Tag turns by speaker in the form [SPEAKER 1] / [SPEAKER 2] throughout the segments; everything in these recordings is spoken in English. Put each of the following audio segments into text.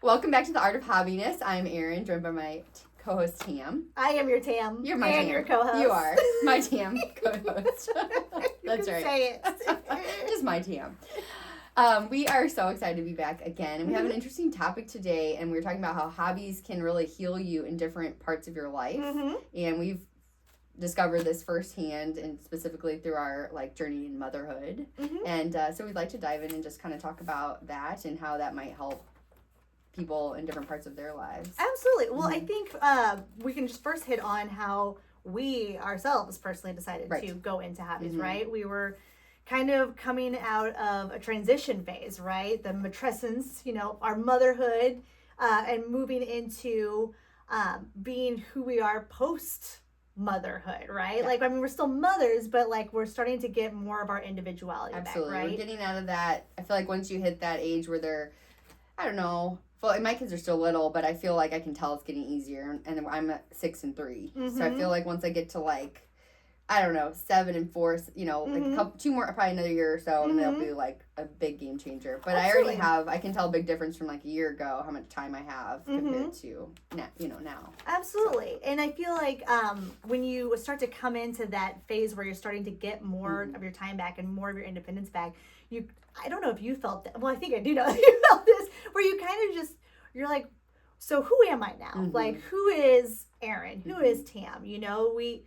[SPEAKER 1] Welcome back to the Art of Hobbiness. I'm Erin, joined by my co-host Tam.
[SPEAKER 2] I am your Tam.
[SPEAKER 1] You're my
[SPEAKER 2] and
[SPEAKER 1] Tam.
[SPEAKER 2] your co-host.
[SPEAKER 1] You are my Tam co-host. That's right.
[SPEAKER 2] Say it.
[SPEAKER 1] Just my Tam. We are so excited to be back again, and we have an interesting topic today, and we're talking about how hobbies can really heal you in different parts of your life, and we've discovered this firsthand, and specifically through our journey in motherhood, and so we'd like to dive in and just kind of talk about that and how that might help people in different parts of their lives.
[SPEAKER 2] Absolutely. Well, I think we can just first hit on how we ourselves personally decided to go into hobbies, right? We were kind of coming out of a transition phase, right? The matrescence, our motherhood, and moving into being who we are post motherhood, right?
[SPEAKER 1] Yeah.
[SPEAKER 2] We're still mothers, but we're starting to get more of our individuality back, right?
[SPEAKER 1] We're getting out of that. I feel like once you hit that age where they're, I don't know, well, my kids are still little, but I feel like I can tell it's getting easier, and I'm at 6 and 3, so I feel like once I get to 7 and 4, two more, probably another year or so, and they'll be a big game changer. But
[SPEAKER 2] Absolutely.
[SPEAKER 1] I can tell a big difference from a year ago how much time I have compared to now.
[SPEAKER 2] Absolutely. And I feel like when you start to come into that phase where you're starting to get more of your time back and more of your independence back, I don't know if you felt that. Well, I think I do know that you felt this, where you kind of you're like, so who am I now? Who is Erin? Who is Tam? I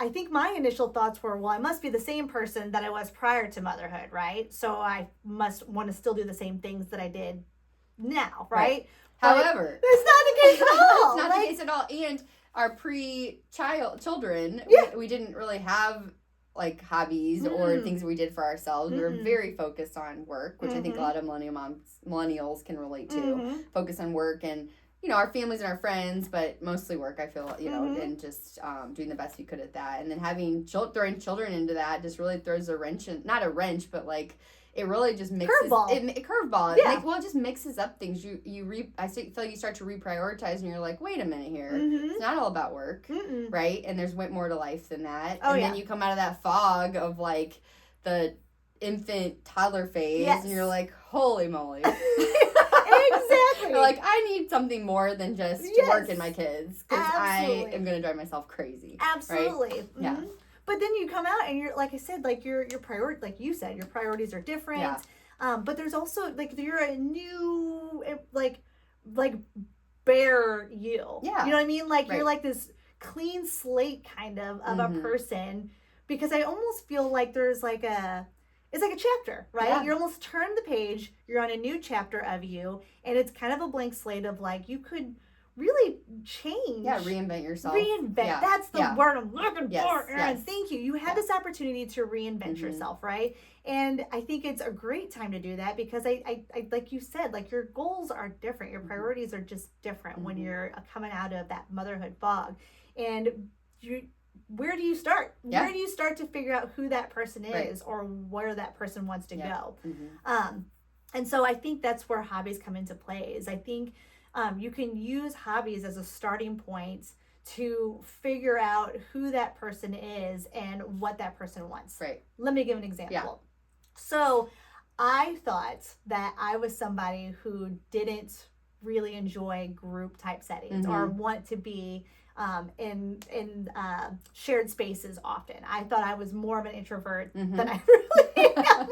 [SPEAKER 2] think my initial thoughts were, well, I must be the same person that I was prior to motherhood, right? So I must want to still do the same things that I did now, right?
[SPEAKER 1] However,
[SPEAKER 2] that's not the case at all.
[SPEAKER 1] It's not the case at all. And our children, we didn't really have hobbies or things we did for ourselves. We were very focused on work, which I think a lot of millennials can relate to. Focus on work and our families and our friends, but mostly work, I feel, and just doing the best you could at that. And then throwing children into that just really throws a wrench not a wrench, but it really just mixes curveball.
[SPEAKER 2] Yeah.
[SPEAKER 1] It just mixes up things. I feel like you start to reprioritize, and you're like, wait a minute here. It's not all about work, right? And there's way more to life than that. Then you come out of that fog of the infant toddler phase, and you're like, holy moly.
[SPEAKER 2] Exactly.
[SPEAKER 1] You're like, I need something more than just work and my kids, because I am going to drive myself crazy.
[SPEAKER 2] Absolutely.
[SPEAKER 1] Right? Yeah.
[SPEAKER 2] But then you come out and you're, like I said, your priority, like you said, your priorities are different. Yeah. But there's also you're a new bare you.
[SPEAKER 1] Yeah.
[SPEAKER 2] You know what I mean? You're this clean slate kind of a person, because I almost feel like there's it's like a chapter, right?
[SPEAKER 1] Yeah.
[SPEAKER 2] You almost turn the page, you're on a new chapter of you, and it's kind of a blank slate of you could really change.
[SPEAKER 1] Yeah, reinvent yourself.
[SPEAKER 2] Yeah. That's the word I'm looking for, Erin.
[SPEAKER 1] Yes.
[SPEAKER 2] Thank you. You had this opportunity to reinvent yourself, right? And I think it's a great time to do that, because I like you said, your goals are different. Your priorities are just different when you're coming out of that motherhood fog. And where do you start?
[SPEAKER 1] Yeah.
[SPEAKER 2] Where do you start to figure out who that person is or where that person wants to go? And so I think that's where hobbies come into play. Is I think you can use hobbies as a starting point to figure out who that person is and what that person wants.
[SPEAKER 1] Right.
[SPEAKER 2] Let me give an example.
[SPEAKER 1] Yeah.
[SPEAKER 2] So I thought that I was somebody who didn't really enjoy group type settings or want to be in shared spaces often. I thought I was more of an introvert than I really am.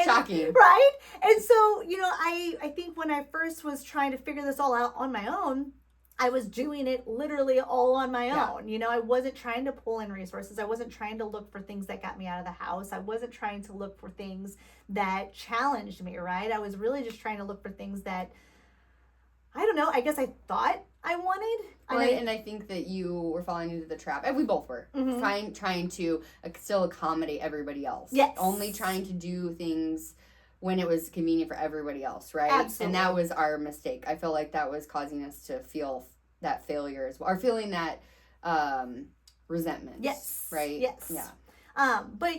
[SPEAKER 1] Shocking.
[SPEAKER 2] Right? And so, I think when I first was trying to figure this all out on my own, I was doing it literally all on my own. I wasn't trying to pull in resources. I wasn't trying to look for things that got me out of the house. I wasn't trying to look for things that challenged me, right? I was really just trying to look for things that, I don't know, I guess I thought I wanted.
[SPEAKER 1] And I think that you were falling into the trap, and we both were, trying to still accommodate everybody else.
[SPEAKER 2] Yes.
[SPEAKER 1] Only trying to do things when it was convenient for everybody else, right?
[SPEAKER 2] Absolutely.
[SPEAKER 1] And that was our mistake. I feel like that was causing us to feel that failure as well, or feeling that resentment.
[SPEAKER 2] Yes.
[SPEAKER 1] Right?
[SPEAKER 2] Yes.
[SPEAKER 1] Yeah.
[SPEAKER 2] But,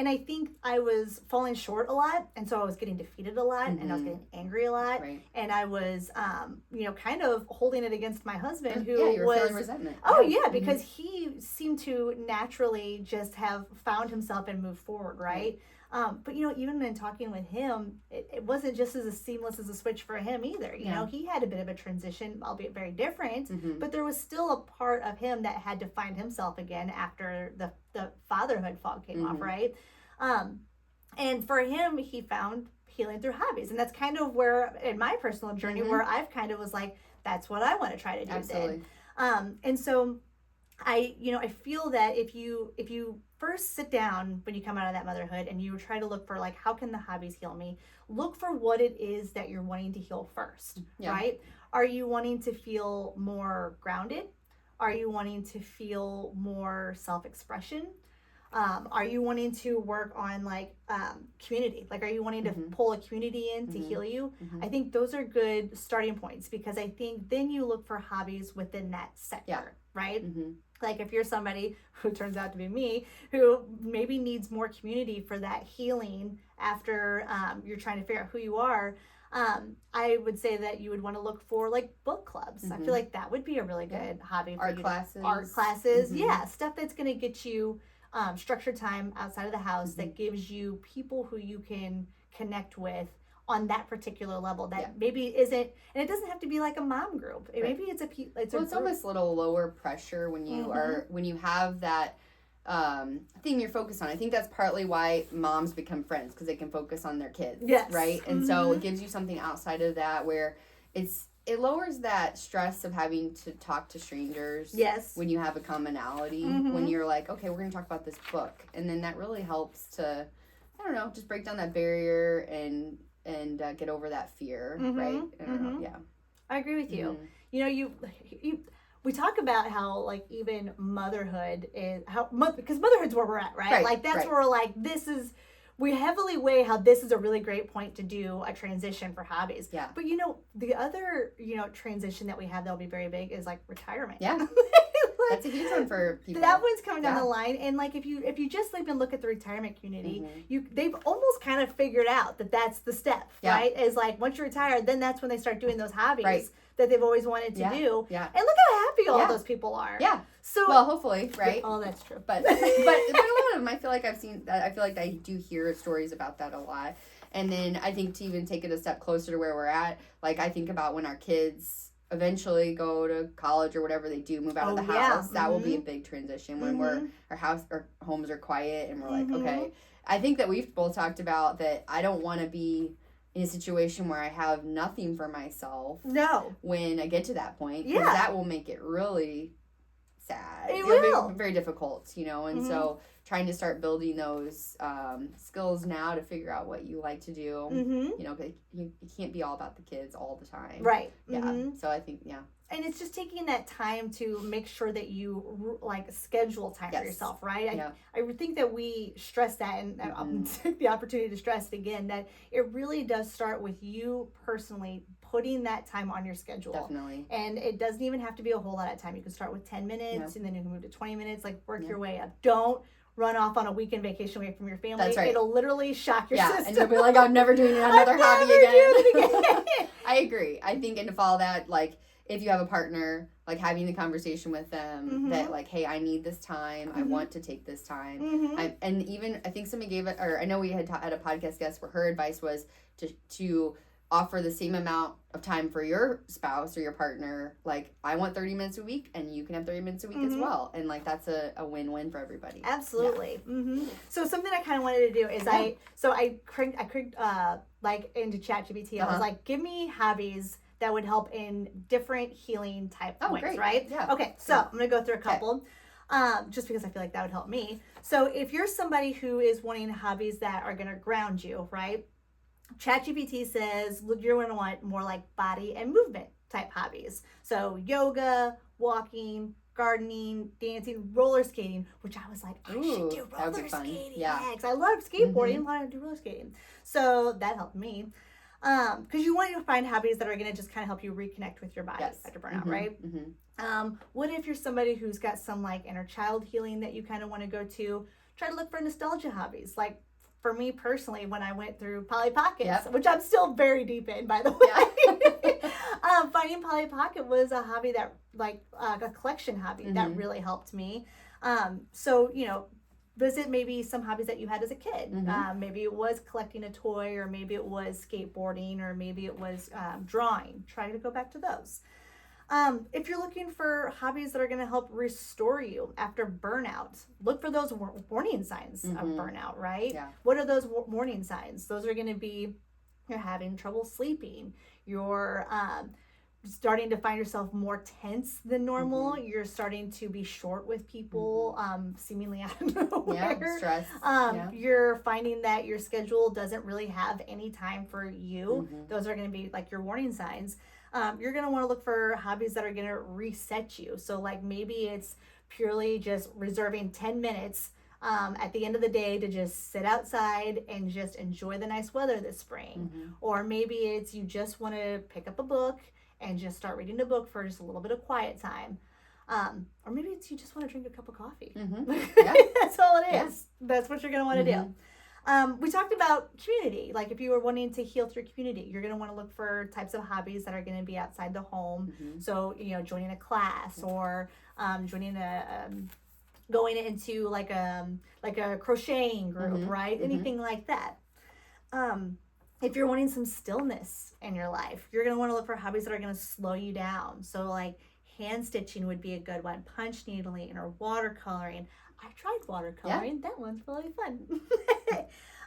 [SPEAKER 2] I think I was falling short a lot, and so I was getting defeated a lot, and I was getting angry a lot, and I was, kind of holding it against my husband, who
[SPEAKER 1] you were feeling resentment.
[SPEAKER 2] Oh, yeah, because he seemed to naturally just have found himself and moved forward, right? But, even in talking with him, it wasn't just as seamless as a switch for him either. You know, he had a bit of a transition, albeit very different, but there was still a part of him that had to find himself again after the fatherhood fog came off, right? And for him, he found healing through hobbies. And that's kind of where, in my personal journey, where I've kind of was like, that's what I want to try to do.
[SPEAKER 1] Absolutely.
[SPEAKER 2] Then. And so I feel that if you first sit down when you come out of that motherhood and you try to look for like, how can the hobbies heal me? Look for what it is that you're wanting to heal first, right? Are you wanting to feel more grounded? Are you wanting to feel more self-expression? Are you wanting to work on like community? Like, are you wanting to pull a community in to heal you? I think those are good starting points, because I think then you look for hobbies within that sector, right? Like if you're somebody who turns out to be me, who maybe needs more community for that healing after you're trying to figure out who you are, I would say that you would want to look for like book clubs. I feel like that would be a really good hobby for you. Art classes. Yeah, stuff that's going to get you structured time outside of the house that gives you people who you can connect with on that particular level that maybe isn't, and it doesn't have to be like a mom group. Maybe it's
[SPEAKER 1] it's almost a little lower pressure when you when you have that thing you're focused on. I think that's partly why moms become friends, because they can focus on their kids, right? And so it gives you something outside of that where it lowers that stress of having to talk to strangers. When you have a commonality, when you're like, okay, we're going to talk about this book. And then that really helps to, I don't know, just break down that barrier and get over that fear, right? I don't know,
[SPEAKER 2] I agree with you. You we talk about how like even motherhood is because motherhood's where we're at, right? Like that's where we're like, we heavily weigh how this is a really great point to do a transition for hobbies. But the other, transition that we have that'll be very big is like retirement.
[SPEAKER 1] That's a huge one for people.
[SPEAKER 2] That one's coming down the line. And like if you just even look at the retirement community, they've almost kind of figured out that that's the step, right? Is like once you retire, then that's when they start doing those hobbies that they've always wanted to do. And look how happy all those people are. So
[SPEAKER 1] well, hopefully, right?
[SPEAKER 2] Oh, that's true.
[SPEAKER 1] But a lot of them, I feel like I do hear stories about that a lot. And then I think to even take it a step closer to where we're at, like I think about when our kids eventually go to college or whatever they do, move out of the house. That will be a big transition when our homes are quiet and we're like, okay. I think that we've both talked about that I don't want to be in a situation where I have nothing for myself. When I get to that point, because that will make it really sad. It'll be very difficult, and so trying to start building those skills now to figure out what you like to do, because you can't be all about the kids all the time. So I think,
[SPEAKER 2] and it's just taking that time to make sure that you like schedule time for yourself, right? I think that we stress that, and I'll take the opportunity to stress it again, that it really does start with you personally putting that time on your schedule.
[SPEAKER 1] Definitely.
[SPEAKER 2] And it doesn't even have to be a whole lot of time. You can start with 10 minutes and then you can move to 20 minutes, like work your way up. Don't run off on a weekend vacation away from your family.
[SPEAKER 1] That's right.
[SPEAKER 2] It'll literally shock your system.
[SPEAKER 1] And you'll be like, I'm never doing another hobby again. I agree. I think, and to follow that, like, if you have a partner, like having the conversation with them that like, hey, I need this time. I want to take this time. And even, I think somebody gave it, or I know we had a podcast guest where her advice was to offer the same amount of time for your spouse or your partner. Like, I want 30 minutes a week and you can have 30 minutes a week as well. And like, that's a win-win for everybody.
[SPEAKER 2] Absolutely. So something I kind of wanted to do is I cried like into ChatGPT. I was like, give me hobbies that would help in different healing type ways, right? Okay, so I'm going to go through a couple. Just because I feel like that would help me. So if you're somebody who is wanting hobbies that are going to ground you, right? ChatGPT says you're going to want more like body and movement type hobbies. So yoga, walking, gardening, dancing, roller skating, which I was like, I should do roller skating. Because I love skateboarding. I want to do roller skating. So that helped me. Because you want to find hobbies that are going to just kind of help you reconnect with your body after burnout, right? What if you're somebody who's got some like inner child healing that you kind of want to go to? Try to look for nostalgia hobbies. Like for me personally, when I went through Polly Pockets, which I'm still very deep in, by the way, finding Polly Pocket was a hobby that like a collection hobby that really helped me. So, visit maybe some hobbies that you had as a kid. Maybe it was collecting a toy, or maybe it was skateboarding, or maybe it was drawing. Try to go back to those. If you're looking for hobbies that are going to help restore you after burnout, look for those warning signs of burnout, right?
[SPEAKER 1] Yeah.
[SPEAKER 2] What are those warning signs? Those are going to be, you're having trouble sleeping, you're starting to find yourself more tense than normal, you're starting to be short with people, seemingly out of nowhere.
[SPEAKER 1] Yeah, stress.
[SPEAKER 2] You're finding that your schedule doesn't really have any time for you. Those are going to be like your warning signs. You're going to want to look for hobbies that are going to reset you. So like maybe it's purely just reserving 10 minutes at the end of the day to just sit outside and just enjoy the nice weather this spring. Or maybe it's you just want to pick up a book and just start reading a book for just a little bit of quiet time. Or maybe it's you just want to drink a cup of coffee.
[SPEAKER 1] Yeah.
[SPEAKER 2] That's all it is.
[SPEAKER 1] Yeah.
[SPEAKER 2] That's what you're going to want to do. We talked about community. Like if you were wanting to heal through community, you're going to want to look for types of hobbies that are going to be outside the home. So, joining a class, or joining going into like a crocheting group, right? Anything like that. If you're wanting some stillness in your life, you're going to want to look for hobbies that are going to slow you down. So like hand stitching would be a good one, punch needling, or watercoloring. I've tried watercoloring. Yeah. That one's really fun.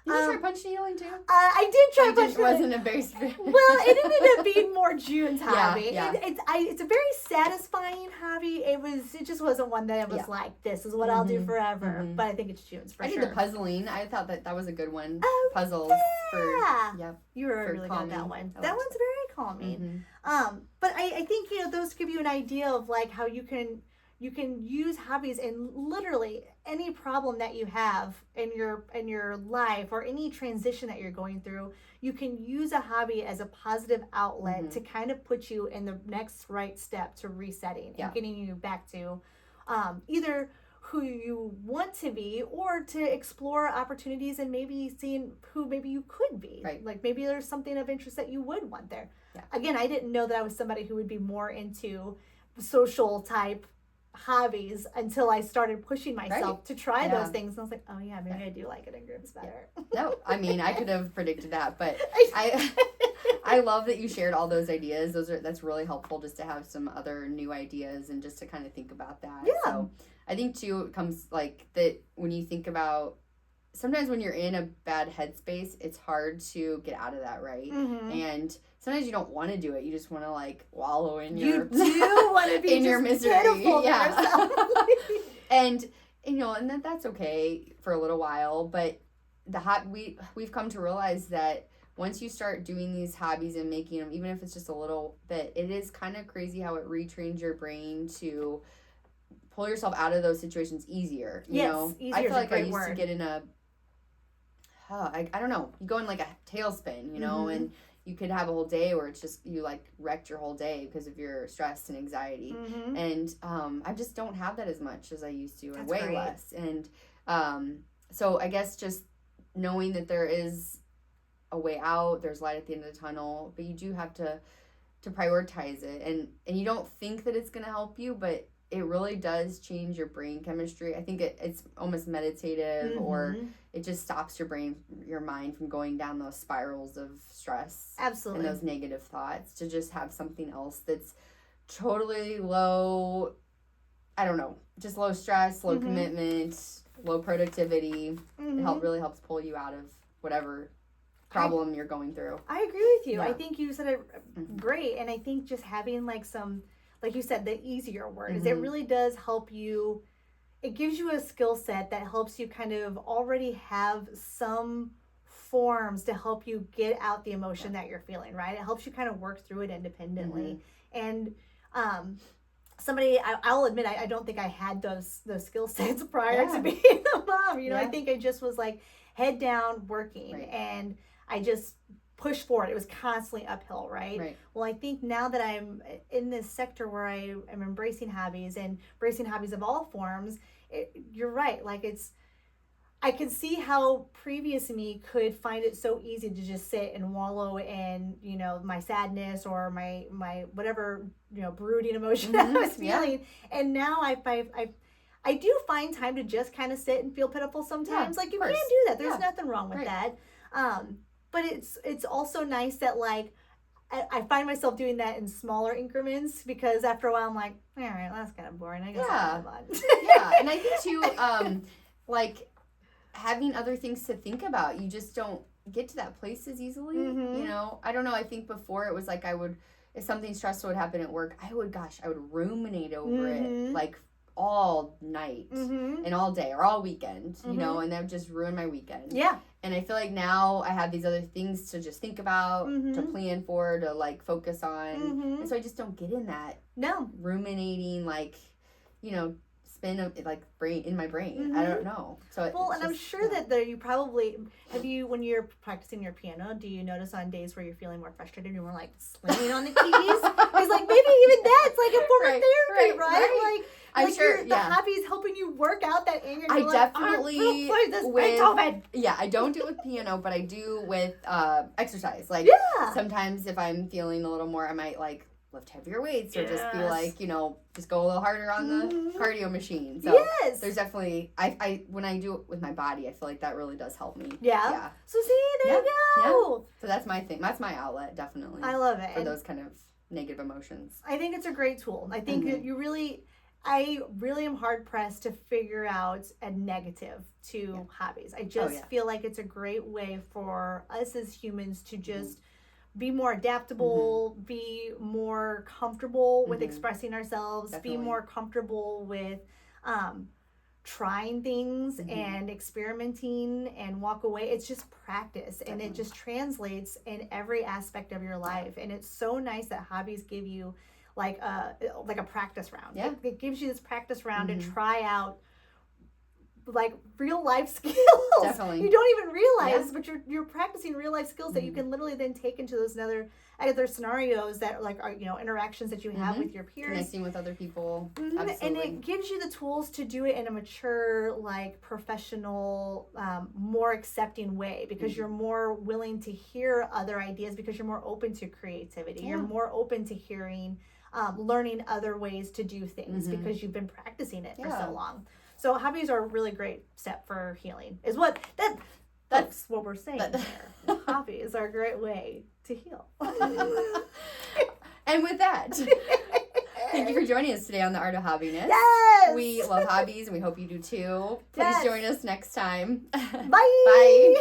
[SPEAKER 1] Did you try punch needling too?
[SPEAKER 2] I did try punch needling.
[SPEAKER 1] Wasn't a very
[SPEAKER 2] Well, it ended up being more June's hobby.
[SPEAKER 1] Yeah.
[SPEAKER 2] It's a very satisfying hobby. It just wasn't one that I was like, this is what I'll do forever. But I think it's June's for sure.
[SPEAKER 1] I did the puzzling. I thought that was a good one. Puzzles.
[SPEAKER 2] Yeah. You were really good at that one. That one's very calming. But I think those give you an idea of like how you can use hobbies in literally any problem that you have in your life, or any transition that you're going through. You can use a hobby as a positive outlet to kind of put you in the next right step to resetting and getting you back to either who you want to be, or to explore opportunities and maybe seeing who maybe you could be.
[SPEAKER 1] Right.
[SPEAKER 2] Like maybe there's something of interest that you would want there.
[SPEAKER 1] Yeah.
[SPEAKER 2] Again, I didn't know that I was somebody who would be more into social type hobbies until I started pushing myself to try those things. And I was like, oh yeah, maybe I do like it in groups better.
[SPEAKER 1] No, I mean, I could have predicted that, but I love that you shared all those ideas. That's really helpful, just to have some other new ideas and just to kind of think about that.
[SPEAKER 2] Yeah.
[SPEAKER 1] So I think too, it comes like that when you think about, sometimes when you're in a bad headspace, it's hard to get out of that, right? And sometimes you don't want to do it. You just want to like wallow in your...
[SPEAKER 2] You do want to be
[SPEAKER 1] in your misery.
[SPEAKER 2] Yeah.
[SPEAKER 1] And that's okay for a little while, but we've come to realize that once you start doing these hobbies and making them, even if it's just a little bit, it is kind of crazy how it retrains your brain to pull yourself out of those situations easier.
[SPEAKER 2] Easier
[SPEAKER 1] I feel like I used
[SPEAKER 2] word.
[SPEAKER 1] to get in a... I don't know. You go in like a tailspin, and you could have a whole day where it's just, you like wrecked your whole day because of your stress and anxiety. And I just don't have that as much as I used to, and way less. And so I guess just knowing that there is a way out, there's light at the end of the tunnel, but you do have to prioritize it. And you don't think that it's going to help you, but it really does change your brain chemistry. I think it's almost meditative, or it just stops your mind from going down those spirals of stress.
[SPEAKER 2] Absolutely.
[SPEAKER 1] And those negative thoughts, to just have something else that's totally low, I don't know, just low stress, low commitment, low productivity. It really helps pull you out of whatever problem you're going through.
[SPEAKER 2] I agree with you.
[SPEAKER 1] Yeah.
[SPEAKER 2] I think you said it great. And I think just having like some, like you said, the easier word is it really does help you. It gives you a skill set that helps you kind of already have some forms to help you get out the emotion that you're feeling, right? It helps you kind of work through it independently. And I'll admit, I don't think I had those skill sets prior to being a mom. I think I just was like head down working, and I just push forward. It was constantly uphill, right? Well, I think now that I'm in this sector where I am embracing hobbies of all forms, you're right. Like I can see how previous me could find it so easy to just sit and wallow in, my sadness or my whatever, brooding emotion I was feeling. And now I I do find time to just kind of sit and feel pitiful sometimes.
[SPEAKER 1] Yeah,
[SPEAKER 2] like, you
[SPEAKER 1] of
[SPEAKER 2] can
[SPEAKER 1] course.
[SPEAKER 2] do that. There's
[SPEAKER 1] Yeah.
[SPEAKER 2] nothing wrong with
[SPEAKER 1] Right.
[SPEAKER 2] that. But it's also nice that, like, I find myself doing that in smaller increments, because after a while I'm like, all right, that's kind of boring. I guess I'll move on.
[SPEAKER 1] Yeah, and I think too, like, having other things to think about, you just don't get to that place as easily.
[SPEAKER 2] Mhm.
[SPEAKER 1] You know, I don't know. I think before it was like if something stressful would happen at work, I would ruminate over it like all night and all day or all weekend, you know, and that would just ruin my weekend.
[SPEAKER 2] Yeah.
[SPEAKER 1] And I feel like now I have these other things to just think about, to plan for, to like focus on. And so I just don't get in that ruminating, like, you know, spin of like brain in my brain. I don't know. So
[SPEAKER 2] and I'm sure that you probably when you're practicing your piano, do you notice on days where you're feeling more frustrated and you're like slamming on the keys? Because like maybe even that's like a form of therapy, right? Like
[SPEAKER 1] I'm sure
[SPEAKER 2] the hobby is helping you work out that anger.
[SPEAKER 1] I definitely
[SPEAKER 2] Beethoven.
[SPEAKER 1] Yeah, I don't do it with piano, but I do with exercise. Like sometimes if I'm feeling a little more, I might like lift heavier weights or just be like, you know, just go a little harder on the cardio machine. So there's definitely I when I do it with my body, I feel like that really does help me. Yeah.
[SPEAKER 2] So see, there you go.
[SPEAKER 1] Yeah. So that's my thing. That's my outlet, definitely.
[SPEAKER 2] I love it.
[SPEAKER 1] For those kind of negative emotions.
[SPEAKER 2] I think it's a great tool. I think I really am hard pressed to figure out a negative to hobbies. I just feel like it's a great way for us as humans to just be more adaptable, be more comfortable with expressing ourselves, be more comfortable with trying things and experimenting and walk away. It's just practice and it just translates in every aspect of your life. And it's so nice that hobbies give you like a practice round.
[SPEAKER 1] Yeah.
[SPEAKER 2] It gives you this practice round to try out like real life skills.
[SPEAKER 1] Definitely.
[SPEAKER 2] You don't even realize, but you're practicing real life skills that you can literally then take into those other scenarios that like are, you know, interactions that you have with your peers,
[SPEAKER 1] connecting with other people.
[SPEAKER 2] And it gives you the tools to do it in a mature, like professional, more accepting way, because you're more willing to hear other ideas, because you're more open to creativity. You're more open to hearing, learning other ways to do things because you've been practicing it for so long. So hobbies are a really great step for healing. That's what we're saying here. Hobbies are a great way to heal.
[SPEAKER 1] And with that, thank you for joining us today on The Art of Hobbiness.
[SPEAKER 2] Yes!
[SPEAKER 1] We love hobbies and we hope you do too. Please join us next time.
[SPEAKER 2] Bye!
[SPEAKER 1] Bye!